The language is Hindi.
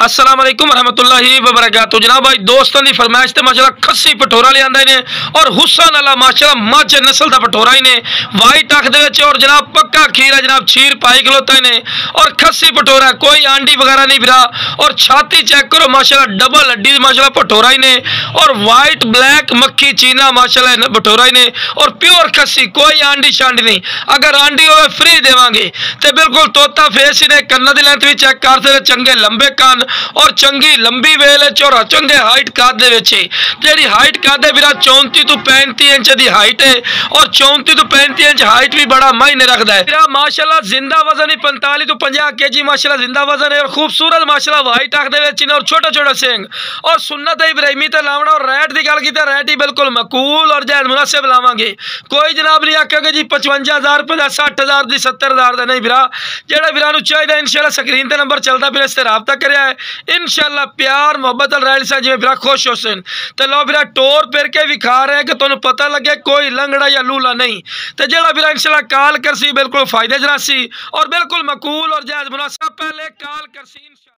अस्सलाम वालेकुम रहमतुल्लाहि व बरकातहू। जनाब भाई दोस्तों की फरमाइश ते माशाल्लाह खस्सी पठोरा ले आंदे ने और हुसन वाला माशाल्लाह मझ नस्ल का पठोरा ही ने वाइट अख दे विच और जनाब पक्का खीर है जनाब छीर पाई खलोता ने और खस्सी पठोरा कोई आंडी वगैरह नहीं बिरा और छाती चेक करो माशाल्लाह डबल हड्डी माशाल्लाह पठोरा ही ने और वाइट ब्लैक मक्खी चीना माशाल्लाह पठोरा ही ने और प्योर खस्सी कोई आंडी शांडी नहीं। अगर आंडी हो फ्री देवांगे तो बिल्कुल तोता फेस ही ने कन्ना दी लेंथ भी चेक कर सकते चंगे लंबे कान और चंगी लंबी वेल और चंगे हाइट कद जी हाइट कद है मेरा 34 तो 35 इंच की हाइट है और 34 तो 35 इंच हाइट भी बड़ा मायने रखता है। मेरा माशाल्लाह जिंदा वजन ही 45 तो 50 kg माशाल्लाह जिंदा वजन है और खूबसूरत माशाल्लाह वाइट अख दे और छोटा छोटा सिंग और सुन्नत इब्राहिमी ते लावना और रैट की गल की रैट ही बिल्कुल मकूल और जायज मुनासिब लावांगे। कोई जनाब नहीं आखेगा जी 55,000 रुपये का 60,000 की 70,000 का नहीं बिरा जेड़ा बिरा चाहिए इंशाल्लाह स्क्रीन पर नंबर चलता फिर इससे राबता करिया है इंशाल्लाह प्यार मोहब्बत रैल सा जिवें बिरा खुश हो सन तो लो बिरा टोर फिर के विखा रहे हैं कि तुहानूं पता लगे कोई लंगड़ा या लूला नहीं तो जेड़ा बिरा इंशाल्लाह कॉल करसी बिल्कुल फायदे जरासी और बिल्कुल मकूल और जायज मुनासिब पहले कॉल करसी।